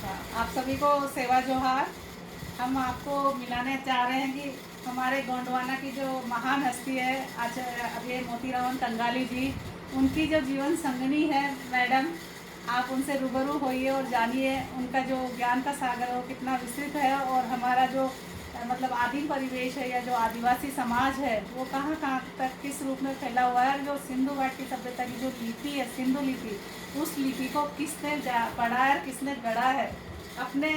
आप सभी को सेवा जोहार। हम आपको मिलाने चाह रहे हैं कि हमारे गोंडवाना की जो महान हस्ती है आचार्य मोतीराम कंगाली जी, उनकी जो जीवन संगनी है मैडम, आप उनसे रूबरू होइए और जानिए उनका जो ज्ञान का सागर है वो कितना विस्तृत है, और हमारा जो मतलब आदिम परिवेश है या जो आदिवासी समाज है वो कहाँ कहाँ तक किस रूप में फैला हुआ है, और जो सिंधु घाटी सभ्यता की जो लिपि है सिंधु लिपि, उस लिपि को किसने पढ़ा है, किसने गढ़ा है अपने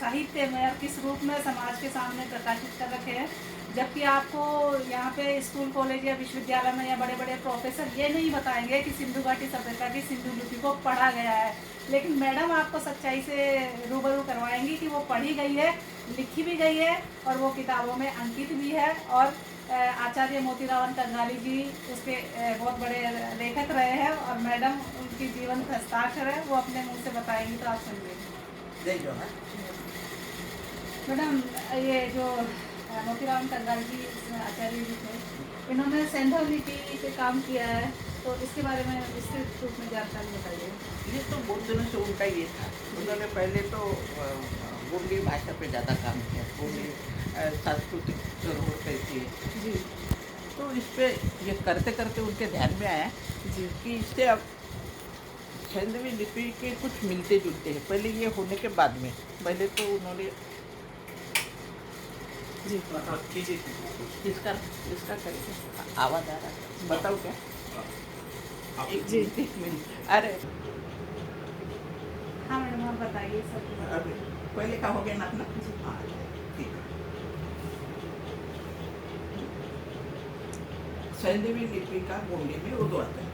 साहित्य में, और किस रूप में समाज के सामने प्रकाशित कर रखे हैं। जबकि आपको यहाँ पे स्कूल कॉलेज या विश्वविद्यालय में या बड़े बड़े प्रोफेसर ये नहीं बताएंगे कि सिंधु घाटी सभ्यता की सिंधु लिपि को पढ़ा गया है, लेकिन मैडम आपको सच्चाई से रूबरू करवाएंगी कि वो पढ़ी गई है, लिखी भी गई है, और वो किताबों में अंकित भी है। और आचार्य मोतीराम कंगाली जी उसके बहुत बड़े लेखक रहे हैं, और मैडम उनकी जीवन हस्ताक्षर है, वो अपने मुंह से बताएंगी तो आप सुनिए। मैडम, ये जो मोतीराम कंगाली जी आचार्य जी थे, इन्होंने सिंधु लिपि पे काम किया है, तो इसके बारे में विस्तृत रूप में जानकारी बताइए। ये तो बहुत दिनों से उनका ये था। उन्होंने पहले तो गोंडी भाषा पे ज़्यादा काम किया, गोंडी सांस्कृतिक धरोहर कैसी है जी तो इस पे ये करते करते उनके ध्यान में आया जी कि इससे अब सैंधवी लिपि के कुछ मिलते जुलते हैं। पहले ये होने के बाद में पहले तो उन्होंने जी इसका इसका करके आवाज़ आ रहा है, बताओ क्या? जी एक मिनट। अरे हाँ मैडम, आप बताइए सब। अभी पहले का हो गया ना अपना? हाँ ठीक है। सैंधवी लिपि का गोंडी में उर्दू आता है।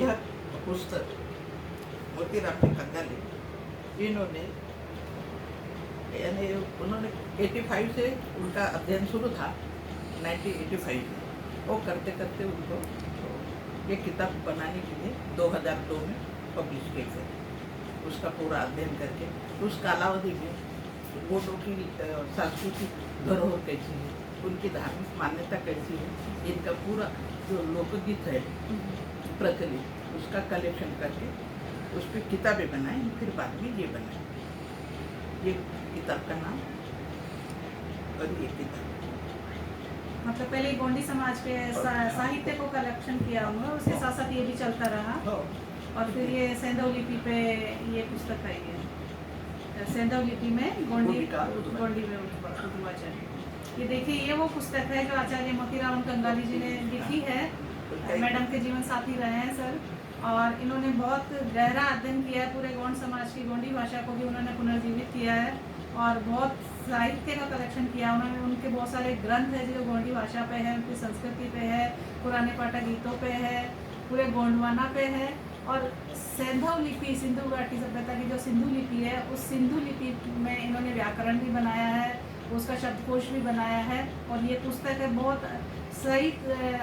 यह पुस्तक मोतीराम कंगाली इन्होंने यानी उन्होंने 85 से उनका अध्ययन शुरू था, 1985 में। वो करते करते उनको ये किताब बनाने के लिए 2002 में पब्लिश किए थे। उसका पूरा अध्ययन करके उस कालावधि में गोंडों की सांस्कृतिक धरोहर कैसी है, उनकी धार्मिक मान्यता कैसी है, इनका पूरा जो लोकगीत है प्रचलित, उसका कलेक्शन करके उस पर किताबें बनाई। फिर बाद में ये बनाई, ये किताब का नाम और ये किताब। मतलब पहले गोंडी समाज के साहित्य को कलेक्शन किया हुआ, उसके साथ साथ ये भी चलता रहा, और फिर ये सिंधु लिपि पे ये पुस्तक आई है, सिंधु लिपि में गोंडी में उर्दू वाचन। ये देखिए, ये वो पुस्तक है जो आचार्य मोतीराम कंगाली जी ने लिखी है। मैडम के जीवन साथी रहे हैं सर, और इन्होंने बहुत गहरा अध्ययन किया है, पूरे गोंड समाज की गोंडी भाषा को भी उन्होंने पुनर्जीवित किया है, और बहुत साहित्य का कलेक्शन किया उन्होंने। उनके बहुत सारे ग्रंथ हैं जो गोंडी भाषा पे है, उनकी संस्कृति पे है, पुराने पाठक गीतों पे है, पूरे गोंडवाना पे है। और सिंधु लिपि, सिंधु घाटी सभ्यता की जो सिंधु लिपि है, उस सिंधु लिपि में इन्होंने व्याकरण भी बनाया है, उसका शब्दकोश भी बनाया है, और ये पुस्तक है बहुत सही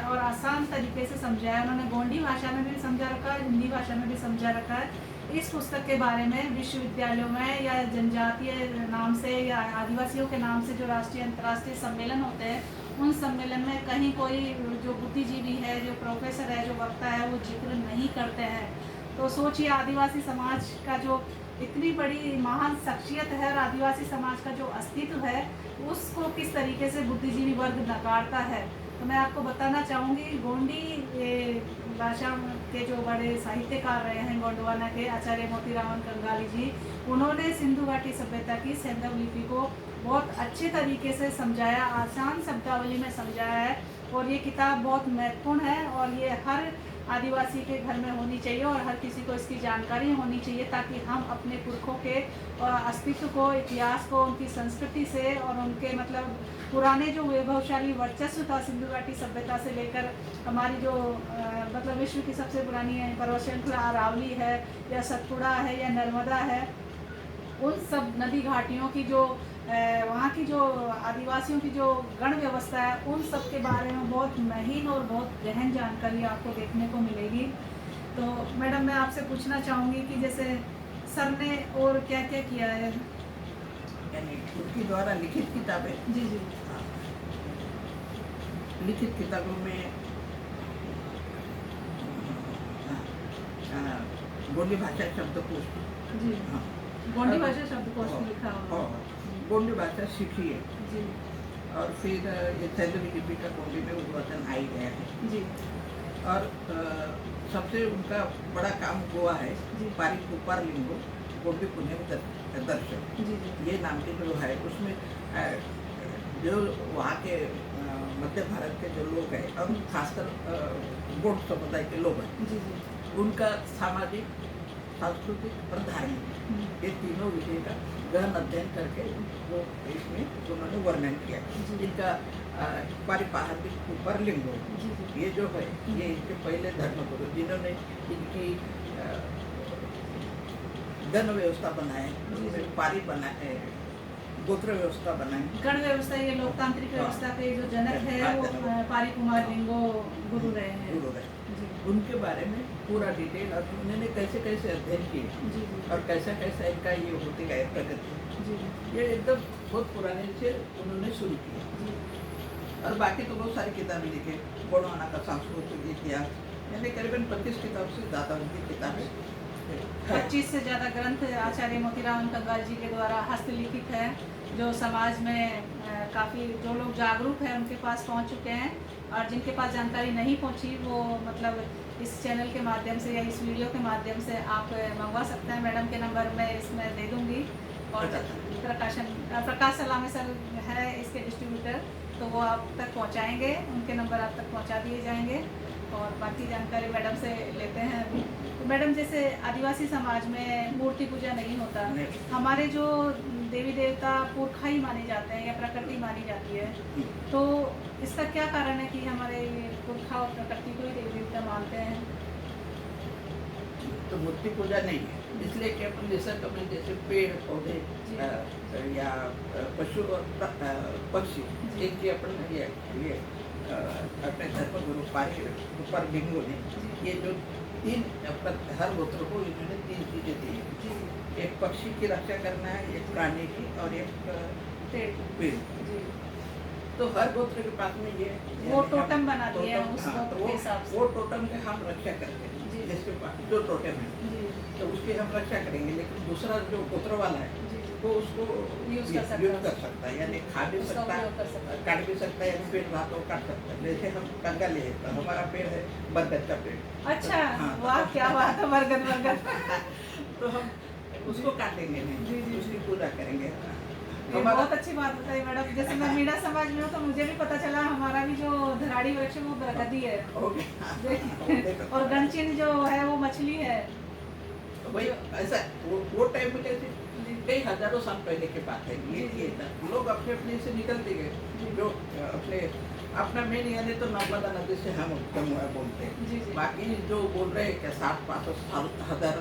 और आसान तरीके से समझाया है उन्होंने। गोंडी भाषा में भी समझा रखा है, हिंदी भाषा में भी समझा रखा है। इस पुस्तक के बारे में विश्वविद्यालयों में या जनजातीय नाम से या आदिवासियों के नाम से जो राष्ट्रीय अंतर्राष्ट्रीय सम्मेलन होते हैं, उन सम्मेलन में कहीं कोई जो बुद्धिजीवी है, जो प्रोफेसर है, जो वक्ता है, वो जिक्र नहीं करते हैं। तो सोचिए, आदिवासी समाज का जो इतनी बड़ी महान शख्सियत है और आदिवासी समाज का जो अस्तित्व है, उसको किस तरीके से बुद्धिजीवी वर्ग नकारता है। तो मैं आपको बताना चाहूँगी, गोंडी भाषा के जो बड़े साहित्यकार रहे हैं गोंडवाना के, आचार्य मोतीराम कंगाली जी, उन्होंने सिंधु घाटी सभ्यता की सिंधु लिपि को बहुत अच्छे तरीके से समझाया, आसान शब्दावली में समझाया है, और ये किताब बहुत महत्वपूर्ण है, और ये हर आदिवासी के घर में होनी चाहिए, और हर किसी को इसकी जानकारी होनी चाहिए, ताकि हम अपने पुरखों के अस्तित्व को, इतिहास को, उनकी संस्कृति से और उनके मतलब पुराने जो वैभवशाली वर्चस्व था सिंधु घाटी सभ्यता से लेकर हमारी जो मतलब विश्व की सबसे पुरानी पर्वत श्रृंखला अरावली है, या सतपुड़ा है, या नर्मदा है, उन सब नदी घाटियों की जो वहाँ की जो आदिवासियों की जो गण व्यवस्था है, उन सब के बारे में बहुत महीन और बहुत गहन जानकारी आपको देखने को मिलेगी। तो मैडम, मैं आपसे पूछना चाहूँगी कि जैसे सर ने और क्या क्या किया है? यानी उनके द्वारा लिखित किताबें। जी जी हाँ। लिखित किताबों में गोंडी भाषा शब्दकोश। जी हाँ, गोंडी भाषा शब्दकोश में लिखा हुआ है। गोंडी भाषा सीखी है जी और फिर ये सैंधवी लिपि का गोंडी में उद्घाटन आ ही गया है। जी और सबसे उनका बड़ा काम हुआ है जी। पारी उपार लिंगो गोंडी पुण्य दर्शन, जी जी ये नाम के जो है उसमें जो वहाँ के मध्य भारत के जो लोग हैं और खासकर गोंड समुदाय के लोग हैं, जी जी उनका सामाजिक, सांस्कृतिक और धार्मिक ये तीनों विषय का गहन अध्ययन करके वो इसमें उन्होंने वर्णन किया। इनका पारिपार्थिक ऊपर लिंगो जी जी ये जो है ये इनके पहले धर्मगुरु जिन्होंने इनकी गण व्यवस्था बनाए, उन्होंने पारी बनाए, गोत्र व्यवस्था बनाई, गण व्यवस्था, ये लोकतांत्रिक व्यवस्था के जो जनक है वो पारी कुमार लिंगो गुरु रहे हैं। गुरु रहे। जी उनके बारे में पूरा डिटेल और उन्होंने कैसे कैसे अध्ययन किए जी जी और कैसा कैसा इनका ये होते गए प्रगति, जी ये एकदम बहुत पुराने से उन्होंने शुरू किया। जी और बाकी तो बहुत सारी किताबें लिखे, गोंडवाना का सांस्कृतिक इतिहास, यानी करीबन 25 किताब से ज़्यादा उनकी किताबें है। 25 से ज़्यादा ग्रंथ आचार्य मोतीराम कंगाल जी के द्वारा हस्तलिखित है, जो समाज में काफ़ी जो लोग जागरूक हैं उनके पास पहुंच चुके हैं, और जिनके पास जानकारी नहीं पहुंची वो मतलब इस चैनल के माध्यम से या इस वीडियो के माध्यम से आप मंगवा सकते हैं। मैडम के नंबर मैं इसमें दे दूंगी, और प्रकाश सलामी सर है इसके डिस्ट्रीब्यूटर, तो वो आप तक पहुंचाएंगे, उनके नंबर आप तक पहुंचा दिए जाएंगे और बाकी जानकारी मैडम से लेते हैं अभी। तो मैडम, जैसे आदिवासी समाज में मूर्ति पूजा नहीं होता, हमारे जो देवी देवता पुरखा ही माने जाते हैं या प्रकृति मानी जाती है, तो इसका क्या कारण है कि हमारे पुरखा और प्रकृति को ही देवी देवता मानते हैं? तो मूर्ति पूजा नहीं है, इसलिए कि अपन निसर्ग में जैसे पेड़ पौधे या पशु और पक्षी, इनकी अपन ये अपने धर्मगुरु पारी ऊपर लिंगो ने ये जो तीन हर गोत्र को इन्होंने 3 चीजें दी है। एक पक्षी की रक्षा करना है, एक प्राणी की और एक पेड़। तो हर गोत्र के पास में ये वो टोटम बना दिया है उस हाँ, गोत्र तो के हिसाब से। वो टोटम के हम रक्षा करते हैं, जिसके पास जो टोटम है जी तो उसकी हम रक्षा करेंगे, लेकिन दूसरा जो गोत्र वाला है जी वो उसको यूज यूज कर सकता है, यानी खा भी उसका सकता उपयोग कर सकता है, काट भी सकता है, यानी पेड़ भातों काट सकता है। जैसे हम कंगा ले तो हमारा पेड़ है बरगद का पेड़। अच्छा, हाँ, वाह क्या बात है, बरगद बरगद। तो हम उसको काटेंगे जी, नहीं, जी। उसकी पूजा करेंगे। ये बहुत अच्छी बात बताई मैडम। जैसे मैं मीणा समाज में हूँ तो मुझे भी पता चला हमारा भी जो धराड़ी वृक्ष है वो बरगदी है। देखिए, और गणचिन्ह जो है वो मछली है। वही ऐसा वो टाइम में कैसे कई हजारों साल पहले की बात है ये था। लोग अपने अपने से निकलते गए, जो अपने अपना मेन यानी तो नर्मदा नदी से हम जमुआ बोलते हैं। बाकी जो बोल रहे हैं कि 60-65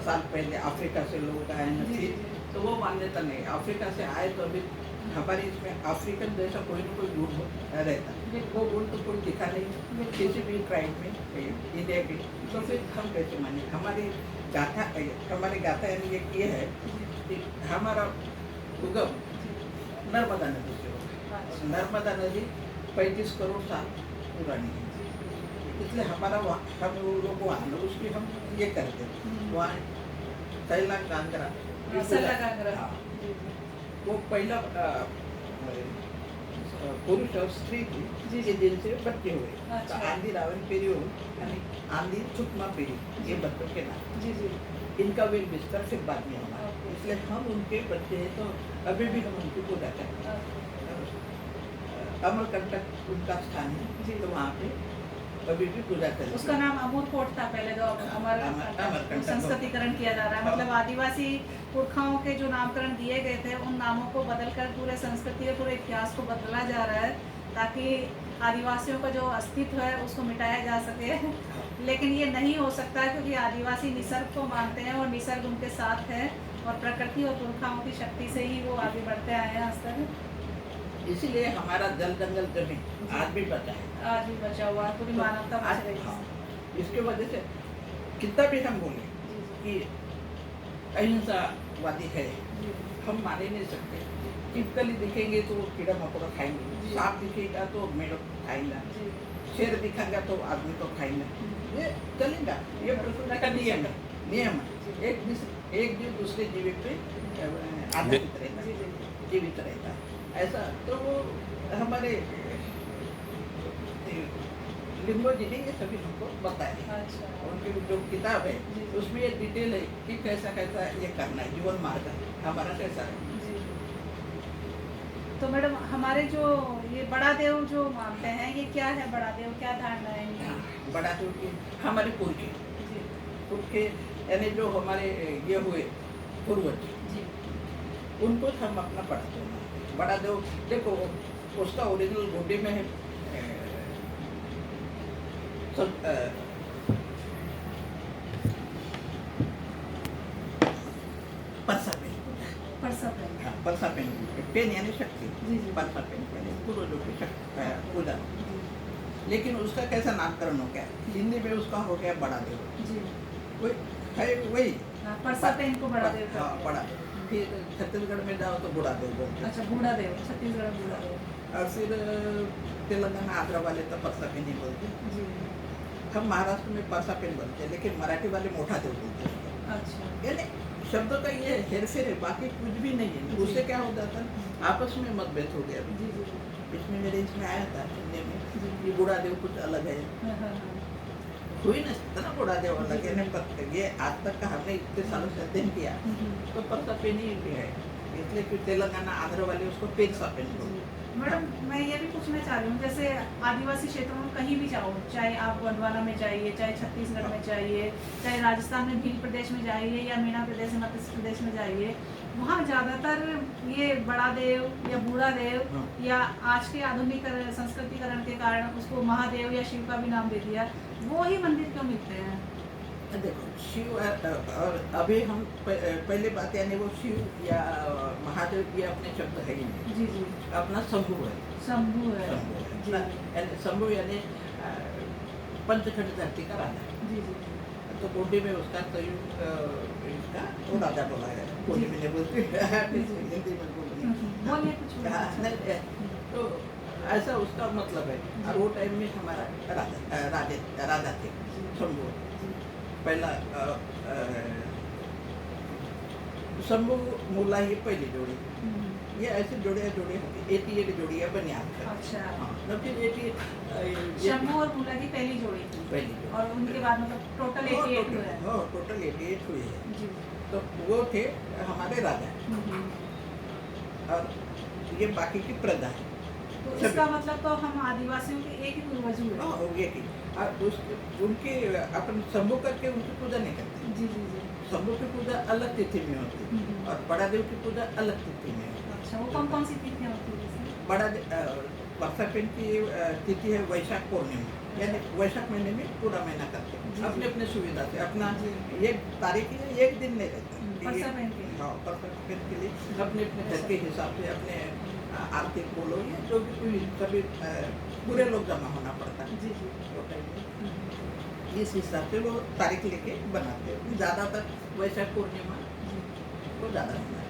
साल पहले अफ्रीका से लोग आए थे, तो वो मान्यता नहीं। अफ्रीका से आए तो अभी हमारे इसमें अफ्रीकन जैसा कोई ना कोई गुण रहता, वो गुण तो कोई दिखा नहीं किसी भी ट्राइब में इंडिया की। तो फिर हम कैसे माने? हमारी गाथा यानी ये है कि हमारा उगम नर्मदा नदी से होता है। नर्मदा नदी 35 करोड़ साल पुरानी है, इसलिए हमारा हम लोग वहाँ उसकी हम ये करते हैं। वहाँ सैला कांगरा वो पहला पुरुष और स्त्री थी के दिन से बच्चे हुए। तो आंधी रावण पेरी हो यानी आंधी सुकमा पेरी, ये बच्चों के नाम। इनका वे बिस्तर फिर बाद में हमारा, इसलिए हम उनके बच्चे हैं। तो अभी भी हम उनकी पूजा करते हैं। अमरकंटक उनका स्थान है, तो वहाँ पे अभी भी पूजा करते हैं। उसका नाम अमरकोट था पहले, जो अमरकंटक संस्कृतिकरण किया जा रहा है। मतलब आदिवासी पुरखाओं के जो नामकरण दिए गए थे उन नामों को बदलकर पूरे संस्कृति और पूरे इतिहास को बदला जा रहा है, ताकि आदिवासियों का जो अस्तित्व है उसको मिटाया जा सके। लेकिन ये नहीं हो सकता क्योंकि आदिवासी निसर्ग को मानते हैं और निसर्ग उनके साथ है, और प्रकृति और पुरखाओं की शक्ति से ही वो आगे बढ़ते आए हैं आज तक। इसीलिए हमारा जल जंगल जमीन आज भी बचा है, आज भी बचा हुआ है, पूरी मानवता बच रही है। इसके वजह से कितना भी हम बोले कि अहिंसावादी है, हम माने नहीं सकते। छिपकली दिखेंगे तो कीड़ा मकोड़ा खाएंगे, सांप दिखेगा तो मेढक खाएंगा, शेर दिखेगा तो आदमी को खाएंगा। ये चलेगा, ये प्रकृति का नियम है। एक जीव दूसरे जीव पे आधारित रहता जी है, जी जीवित रहता है। ऐसा तो वो हमारे लिम्बो जी ने ये सभी हमको बताया। अच्छा उनकी जो किताब है जी। उसमें ये डिटेल है कि कैसा कैसा ये करना है, जीवन मार्ग हमारा कैसा है। जी। तो मैडम हमारे जो ये बड़ा देव जो मानते हैं, ये क्या है बड़ा देव, क्या धारणा है इनकी? बड़ा जो कि हमारे जी पुरखे यानी जो हमारे ये हुए पूर्वज, जी उनको हम अपना बड़ा देव मानते हैं। बड़ा देव देखो उसका ओरिजिनल गोंडी में है परसा पेन। परसा पेन। हाँ, परसा पेन, पेन यानी शक्ति, जी जी परसा पेन यानी पूर्वजों की शक्ति पूजा। जी लेकिन उसका कैसा नामकरण हो गया, हिंदी में उसका हो गया बड़ा देव। जी। वही है वही हाँ, परसा पेन को बड़ा देव हाँ कहते हैं। बड़ा। फिर छत्तीसगढ़ में जाओ तो बूढ़ा देव बोलते हैं। अच्छा बूढ़ा देव, छत्तीसगढ़ में बूढ़ा देव। और फिर तेलंगाना आंध्र वाले तो परसा पेन ही बोलते हैं। जी हम महाराष्ट्र में परसा पेन बोलते हैं, लेकिन मराठी वाले मोठा देव बोलते हैं उसको। अच्छा यानी शब्दों का ये हेरफेर है, बाकी कुछ भी नहीं है। उससे क्या हो जाता है, आपस में मतभेद हो गया। जी जी जी इसमें मेरे इसमें आया था सुनने में जी। कि बूढ़ा देव कुछ अलग है। हाँ, हाँ, हाँ। कोई नहीं सकता ना बूढ़ा देव अलग जी, है। जी। नहीं पता, ये आज तक का हमने इतने सालों से अध्ययन किया तो परसा पेन ही है। इसलिए कि तेलंगाना आंध्र वाले उसको पेरसा पेन बोलते हैं। मैडम मैं ये भी पूछना चाह रही हूँ, जैसे आदिवासी क्षेत्रों में कहीं भी जाओ, चाहे आप गोंडवाना में जाइए, चाहे छत्तीसगढ़ में जाइए, चाहे राजस्थान में भील प्रदेश में जाइए या मीना प्रदेश मध्य प्रदेश में जाइए, वहाँ ज़्यादातर ये बड़ा देव या बूढ़ा देव हाँ। या आज के आधुनिक संस्कृतिकरण के कारण उसको महादेव या शिव का भी नाम दे दिया, वो ही मंदिर क्यों मिलते हैं? देखो शिव और अभी हम पहले बात यानी वो शिव या महादेव ये अपने शब्द है ही नहीं। जी जी अपना शंभु है। शंभू है। शंभु जी है। यानी शंभु यानी पंचखंड धरती का राजा। जी जी तो गोंडी में उसका संयुक्त इसका वो राजा बोला है। गोंडी में नहीं बोलते हिंदी में बोलते हैं। बोलिए कुछ हाँ, नहीं, तो ऐसा उसका मतलब है। और वो टाइम में हमारा राजा थे शंभु। पहला शंभु मूला ये पहली जोड़ी, ये ऐसे जोड़ियाँ होती 88 जोड़ियाँ बनिया। अच्छा हाँ, फिर 88 शंभू और मूला की पहली जोड़ी थी पहली जोड़ी। और उनके बाद मतलब टोटल 88 हुए हैं। हाँ, टोटल 88 हुए हैं। जी तो वो थे हमारे राजा और ये बाकी की प्रजा है। तो इसका मतलब तो हम आदिवासियों के एक ही पूर्वज हुए। हाँ, हो गया कि और उनके अपन शंभु करके उनकी पूजा नहीं करते। जी जी जी शंभु की पूजा अलग तिथि में होती है और बड़ा देव की पूजा अलग तिथि में होती है। अच्छा वो कौन सी तिथियाँ होती है जैसे? बड़ा परसा पेन की तिथि है वैशाख पूर्णिमा, यानी वैशाख महीने में पूरा महीना करते जी, हैं अपने जी। अपने सुविधा से। अपना जी। एक तारीख है, एक दिन नहीं रहता। परसा पेन के। हाँ, परसा पेन के लिए अपने अपने घर के हिसाब से अपने आर्थिक बोलो या जो भी कोई सभी पूरे लोग जमा होना पड़ता है। जी जी वो टाइम में इस हिसाब से वो तारीख लेके बनाते हैं। ज़्यादातर वैशाख पूर्णिमा को ज़्यादा होना है।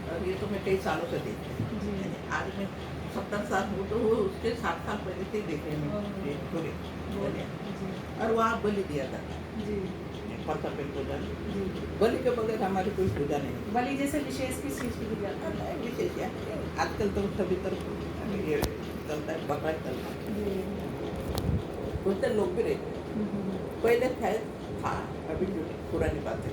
और ये तो मैं कई सालों से देख रही हूँ। जी। यानी आज मैं 70 साल हो तो वो उसके 60 साल पहले से देख रहे हैं ये पूरे बोले। और वहाँ बलि दिया जाता है जी परसा पेन पूजा। जी बलि के बगैर हमारी कोई पूजा नहीं होती। बलि जैसे विशेष किस चीज़ की जाता है? विशेष या आजकल तो सभी तरफ ये चलता है, बकरा चलता है। जी कुछ लोग भी रहते हैं। पहले था अभी जो पुरानी बात है।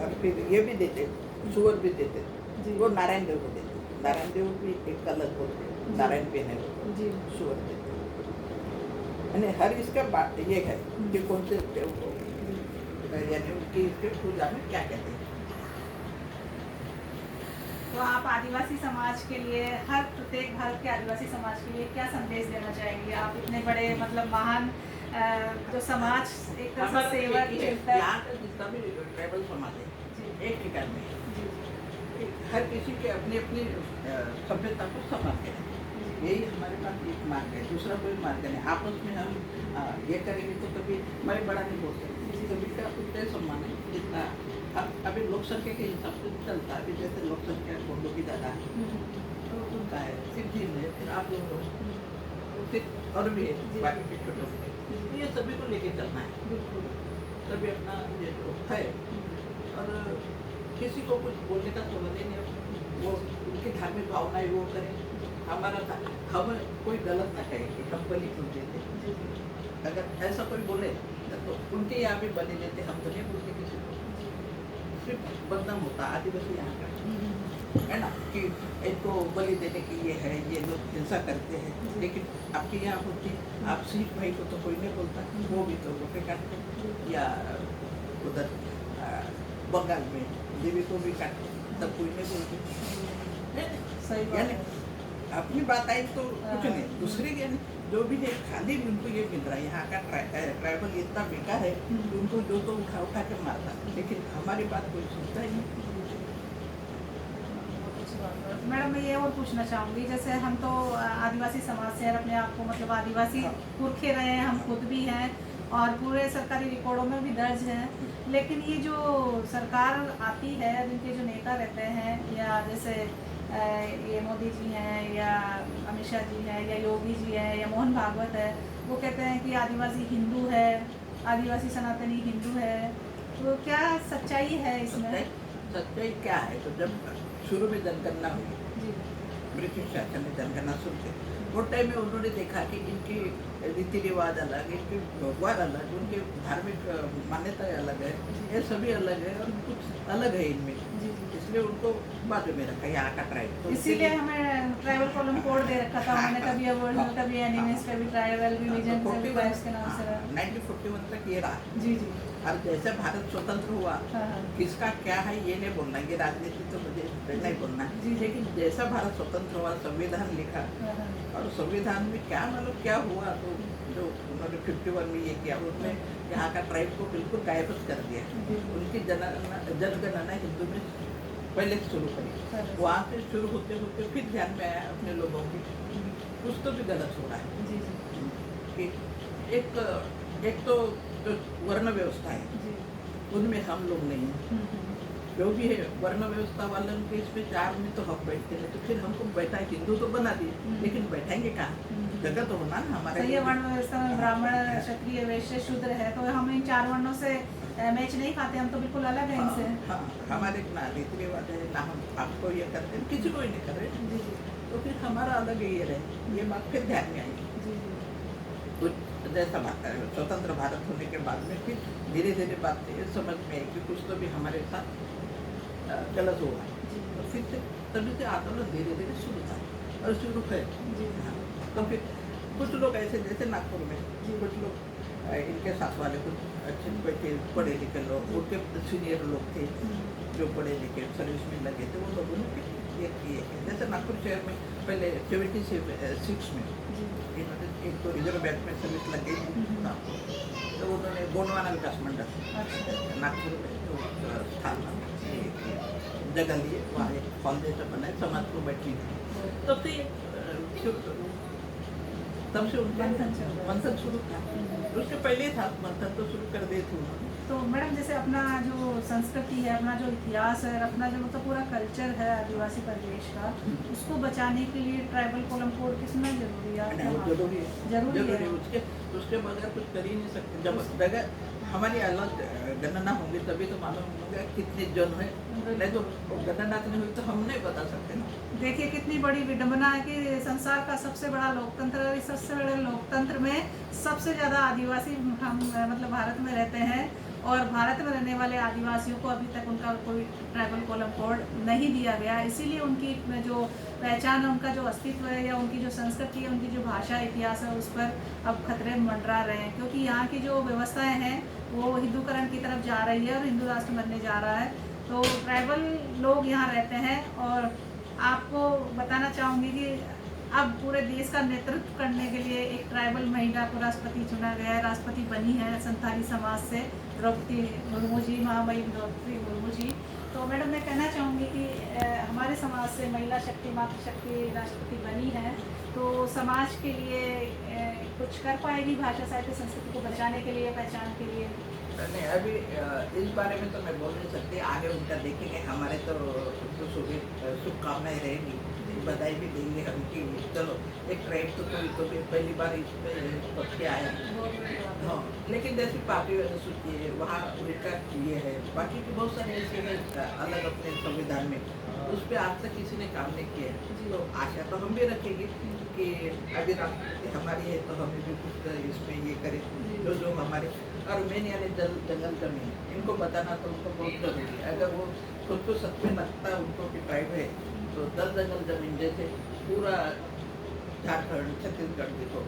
और फिर ये भी देते, सुअर भी देते। जी। वो नारायण देव को देते। नारायण देव भी एक अलग बोलते हैं, जी। नारायण पेन है जी सुअर देते। यानी हर इसका बात ये है कि कौन से देव को यानी उनकी इसके पूजा में क्या कहते हैं। तो आप आदिवासी समाज के लिए, हर प्रत्येक भारत के आदिवासी समाज के लिए क्या संदेश देना चाहेंगे? आप इतने बड़े मतलब महान जो समाज एक तरह से सेवक चिंतक। यहाँ का जितना भी ट्राइबल समाज है जी एक ठिकान में है। जी हर किसी के अपनी अपनी सभ्यता को समझते हैं। यही हमारे पास एक मार्ग है, दूसरा कोई मार्ग नहीं। आपस में हम ये करेंगे तो कभी मैं बड़ा नहीं बोल सकते। कभी का उतना सम्मान है जितना अभी लोक संख्या के हिसाब से चलता है। अभी जैसे लोक संख्या गोंडों की ज़्यादा है तो उनका है, सिद्धि में फिर आप लोग हो, फिर और भी है बाकी के छोटे मोटे। ये सभी को लेके चलना है। बिल्कुल तभी अपना ये जो है, और किसी को कुछ बोलने का स्वभाव नहीं, वो उनकी धार्मिक भावनाएं वो करें, हमारा हम कोई गलत ना कहे कि हम बलि क्यों देते। अगर ऐसा कोई बोले तो उनके यहाँ भी बलि देते, हम तो नहीं बोलते किसी को, सिर्फ बदनाम होता आदिवासी यहाँ का है ना, कि इनको बलि देने के लिए है, ये लोग हिंसा करते हैं। लेकिन आपके यहाँ होती, आप सिख भाई को तो कोई नहीं बोलता, वो भी तो रोटे काटते, या उधर बंगाल में देवी को भी काटते, तब कोई नहीं बोलते। सही बात यानी है। अपनी बात आई तो कुछ नहीं, दूसरे यानी जो भी है खाली उनको ये मिल रहा है। यहाँ का ट्राइबल इतना बेकार है कि उनको जो तो उठा उठा के मारता, लेकिन हमारी बात कोई सुनता ही नहीं। मैडम मैं ये और पूछना चाहूँगी, जैसे हम तो आदिवासी समाज से हैं, अपने आप को मतलब आदिवासी पुरखे रहे हैं, हम खुद भी हैं और पूरे सरकारी रिकॉर्डों में भी दर्ज है। लेकिन ये जो सरकार आती है, जिनके जो नेता रहते हैं, या जैसे ये मोदी जी हैं या अमित शाह जी हैं या योगी जी हैं या मोहन भागवत है, वो कहते हैं कि आदिवासी हिंदू है, आदिवासी सनातनी हिंदू है, तो क्या सच्चाई है इसमें? सच्चाई क्या है, तो जब शुरू में जनगणना हुई, जी ब्रिटिश शासन ने जनगणना शुरू की, वो टाइम में उन्होंने देखा कि इनकी रीति रिवाज अलग, इनके व्यवहार अलग, उनके धार्मिक मान्यताएं अलग है, ये सभी अलग है और कुछ अलग है इनमें, इसलिए उनको बाजू में रखा यहाँ का ट्राइब। तो इसीलिए हमें ट्राइबल कॉलम कोड दे रखा था उन्होंने, कभी अबोरिजिनल कभी एनिमल्स कभी ट्राइबल रिलीजन कभी ट्राइब्स के नाम से रहा। 1941 तक ये रहा। जी जी। और जैसे भारत स्वतंत्र हुआ, हाँ हाँ किसका क्या है ये नहीं बोलना, ये राजनीति तो मुझे नहीं बोलना। जी। लेकिन जैसा भारत स्वतंत्र हुआ, संविधान लिखा, हाँ हाँ और संविधान में क्या मतलब क्या हुआ, तो जो उन्होंने 51 में ये किया, उसमें यहाँ का ट्राइब को बिल्कुल गायब कर दिया। उनकी जनगणना हिंदू में पहले शुरू करी, वहाँ से शुरू होते होते फिर ध्यान में आया अपने लोगों की कुछ तो भी गलत हो रहा है। जी जी कि एक तो जो वर्ण व्यवस्था है, जी। उनमें हम लोग नहीं हैं, जो भी है वर्ण व्यवस्था वालों के इसमें 4 में तो हम बैठते हैं, तो फिर हमको बैठा हिंदू तो बना दिए, लेकिन बैठेंगे कहाँ? जगह तो होना ना हमारे। सही है, वर्ण व्यवस्था में ब्राह्मण क्षत्रिय वैश्य शूद्र है, तो हम इन 4 वर्णों से मैच नहीं खाते, हम तो बिल्कुल अलग है इनसे। हाँ, हमारे ना रीति रिवाज है, ना हम आपको ये करते हैं, किसी को ही नहीं कर रहे। जी जी तो फिर हमारा अलग ही ये रहे, ये बात फिर ध्यान में आई। जी जी। कुछ जैसा स्वतंत्र भारत होने के बाद में फिर धीरे धीरे बात ये समझ में आई कि कुछ तो भी हमारे साथ गलत हुआ, तो फिर से तभी से आंदोलन धीरे धीरे शुरू था और शुरू है। हाँ, तो फिर कुछ लोग ऐसे जैसे नागपुर में कुछ लोग इनके साथ वाले कुछ अच्छे बैठे पढ़े लिखे लोग, उनके सीनियर लोग थे जो पढ़े लिखे सर्विस में लगे थे, वो लोगों ने ये किए। जैसे नागपुर शहर में पहले 76 में इन्होंने एक तो रिजर्व बैंक में सर्विस लग गई थी, तो उन्होंने गोंडवाना विकास मंडल नागपुर में जो स्थान जगह लिए, वहाँ एक हॉल जैसा बनाए समाज को बैठने के, तो फिर तब से उनका मंथन शुरू था। उसके पहले था मंथन, तो शुरू कर दिए थे उन्होंने। तो मैडम जैसे अपना जो संस्कृति है, अपना जो इतिहास है, अपना जो मतलब पूरा कल्चर है आदिवासी परिवेश का, उसको बचाने के लिए ट्राइबल कॉलम कोड कितना जरूरी है? जरूरी है, जरूरी है। उसके बगैर कुछ कर ही नहीं सकते। जब बगैर हमारी अलग गणना होंगी तभी तो मालूम होगा कितने जन है, नहीं तो गणना नहीं हुई तो हम नहीं बता सकते ना। देखिए कितनी बड़ी विडंबना है कि संसार का सबसे बड़ा लोकतंत्र, इस सबसे बड़े लोकतंत्र में सबसे ज़्यादा आदिवासी हम मतलब भारत में रहते हैं, और भारत में रहने वाले आदिवासियों को अभी तक उनका कोई ट्राइबल कॉलम कोड नहीं दिया गया। इसीलिए उनकी जो पहचान है, उनका जो अस्तित्व है, या उनकी जो संस्कृति है, उनकी जो भाषा इतिहास है, उस पर अब खतरे मंडरा रहे हैं, क्योंकि यहाँ की जो व्यवस्थाएं हैं वो हिंदूकरण की तरफ जा रही है और हिंदू राष्ट्र बनने जा रहा है। तो ट्राइबल लोग यहाँ रहते हैं, और आपको बताना चाहूँगी कि अब पूरे देश का नेतृत्व करने के लिए एक ट्राइबल महिला को राष्ट्रपति चुना गया है, राष्ट्रपति बनी है संथाली समाज से द्रौपदी मुर्मू जी, महामहिम द्रौपदी मुर्मू जी। तो मैडम मैं कहना चाहूँगी कि हमारे समाज से महिला शक्ति, मातृशक्ति राष्ट्रपति बनी है, तो समाज के लिए कुछ कर पाएगी भाषा साहित्य संस्कृति को बचाने के लिए, पहचान के लिए? नहीं अभी इस बारे में तो मैं बोल नहीं सकती, आगे उनका देखेंगे। हमारे तो शुभकामनाएं रहेंगी, बधाई भी देंगे हम कि चलो एक ट्रेन तो कोई तो भी पहली बार इस पे पक के आया। बहुत बड़ी बात है। हाँ, लेकिन जैसे पापी सोचिए वहाँ उनका ये है, बाकी के बहुत सारे ऐसे हैं अलग अपने संविधान में, उस पर आज तक किसी ने काम नहीं किया है। तो आशा तो हम भी रखेंगे कि अभी राष्ट्रपति हमारी है तो हमें भी कुछ इसमें ये करें जो हमारे। और मेन यानी जंगल जमीन इनको बताना तो उनको बहुत जरूरी है। अगर वो खुद को सच में लगता है उनको कि ट्राइब है, तो जंगल जमीन जैसे पूरा झारखंड, छत्तीसगढ़ देखो,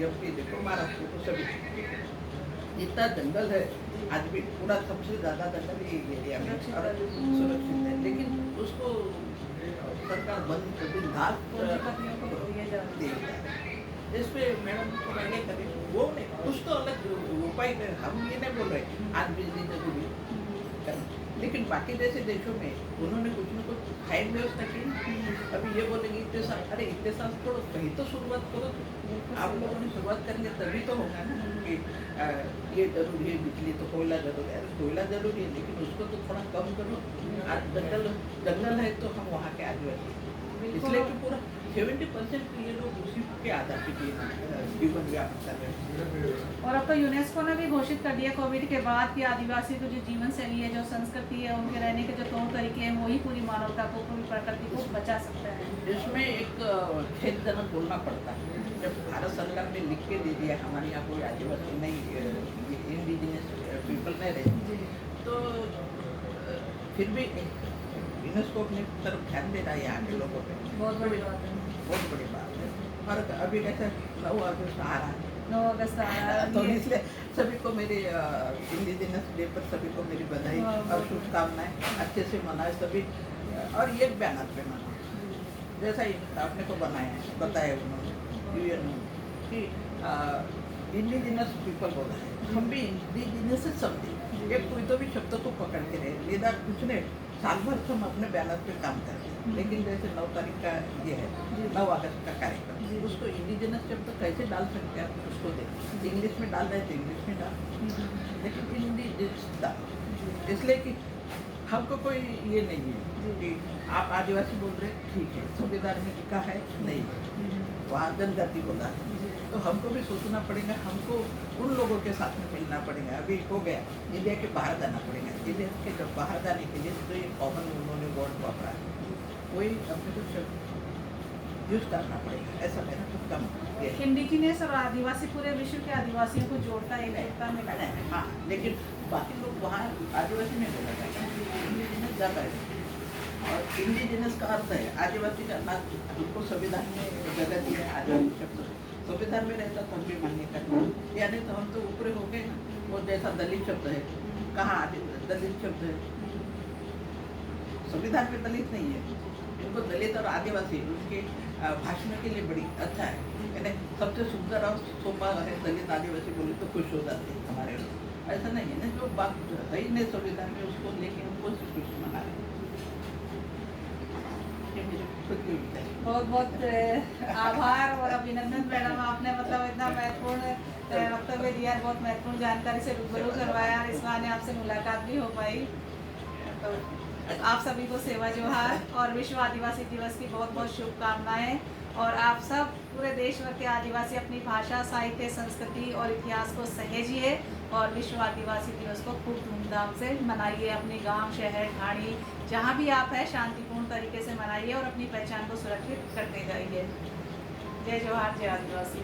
MP देखो, महाराष्ट्र देखो, सभी इतना जंगल है। आज भी पूरा सबसे ज्यादा जंगल ये एरिया में और सुरक्षित है, लेकिन उसको सरकार बंद पूंजीपतियों को दिए जा रहे हैं। दे इस पे मैडम थोड़ा ये करें, वो नहीं कुछ तो अलग उपाय करें। हम ये नहीं बोल रहे आज बिजली जरूरी करना, लेकिन बाकी जैसे देशों में उन्होंने कुछ न कुछ हाइट व्यवस्था की। अभी ये बोलेंगे इतने साल, अरे इतने साल छोड़ो, कहीं तो शुरुआत करो। आप लोगों ने शुरुआत करेंगे तभी तो होगा ना कि ये जरूरी है बिजली, तो कोयला जरूरी है। अरे कोयला जरूरी है, लेकिन उसको तो थोड़ा कम करो। आज जंगल है तो हम वहाँ के आदिवासी, इसलिए कि पूरा 70% ये लोग उसी के आधार पे जीवन व्यापन कर रहे हैं। और अब तो यूनेस्को ने भी घोषित कर दिया कोविड के बाद कि आदिवासी को जो जीवन शैली है, जो संस्कृति है, उनके रहने के जो तौर तरीके हैं, वही पूरी मानवता को, पूरी प्रकृति को बचा सकता है। इसमें एक खेदजनक बोलना पड़ता है, जब भारत सरकार ने लिख के दे दिया हमारे यहाँ कोई आदिवासी नहीं, इंडिजिनस पीपल नहीं रहते, तो फिर भी यूनेस्को अपनी तरफ ध्यान दे रहा है यहाँ के लोगों पे। बहुत बड़ी बात है। बहुत बड़ी बात है। और अभी कैसे 9 अगस्त आ रहा है, 9 अगस्त आ रहा है, तो इसलिए सभी को मेरी इंडिजिनस डे पर सभी को मेरी बधाई और शुभकामनाएं। अच्छे से मनाए सभी, और ये बैनर पे मनाए जैसा ही आपने को बनाया है, बताया उन्होंने यूएन कि इंडिजिनस पीपल बोला है, हम भी इंडिजिनस से समझे। एक कोई तो भी शब्द को पकड़ के रहे, निदान कुछ नहीं, साल भर हम अपने बैनर पे काम करते हैं, लेकिन जैसे 9 तारीख का ये है, 9 अगस्त का कार्यक्रम, उसको इंडिजिनस शब्द कैसे डाल सकते हैं आप उसको देखें। इंग्लिश में डाल रहे थे, इंग्लिश में डाल, लेकिन इंडिजिनस डाल, इसलिए कि हमको कोई ये नहीं है कि आप आदिवासी बोल रहे ठीक है, संविधान में लिखा है नहीं, वहाँ जनजाति बोला है, तो हमको भी सोचना पड़ेगा, हमको उन लोगों के साथ में मिलना पड़ेगा। अभी हो गया इंडिया के बाहर जाना पड़ेगा, इंडिया के जब बाहर जाने के लिए तो ये कॉमन उन्होंने वर्ड पकड़ा है, वही अपने कुछ यूज करना पड़ेगा। ऐसा मेरा कुछ कम है। इंडिजिनस और आदिवासी पूरे विश्व के आदिवासियों को जोड़ता है, एकता में लाता है। हाँ, लेकिन बाकी लोग वहाँ आदिवासी में बोला जाता है, इंडिजिनस ज़्यादा है। और इंडिजिनस का अर्थ है आदिवासी का नाम, उनको संविधान में जगह दी है। आदिवासी शब्द संविधान में रहता तो हम भी मान्य करते, यानी तो हम तो ऊपर हो गए ना। वो जैसा दलित शब्द है, कहाँ दलित शब्द है, संविधान में दलित नहीं है। इनको दलित और आदिवासी उनके भाषणों के लिए बड़ी अच्छा है, यानी सबसे सुंदर और सोपा है दलित आदिवासी बोले तो खुश हो जाते हैं हमारे लोग। ऐसा नहीं है ना, जो बात है ही नहीं संविधान में उसको लेके उनको खुश मना रहे हैं। बहुत बहुत आभार और अभिनंदन मैडम, आपने मतलब इतना महत्वपूर्ण वक्तव्य दिया, बहुत महत्वपूर्ण जानकारी से रूबरू करवाया, इस बहाने आपसे मुलाकात भी हो पाई। तो आप सभी को सेवा जोहार और विश्व आदिवासी दिवस की बहुत बहुत शुभकामनाएं। और आप सब पूरे देश भर के आदिवासी अपनी भाषा, साहित्य, संस्कृति और इतिहास को सहेजिए और विश्व आदिवासी दिवस को खूब धूमधाम से मनाइए। अपने गांव, शहर, ढाणी जहां भी आप हैं शांतिपूर्ण तरीके से मनाइए और अपनी पहचान को सुरक्षित करते जाइए। जय जोहार, जय आदिवासी।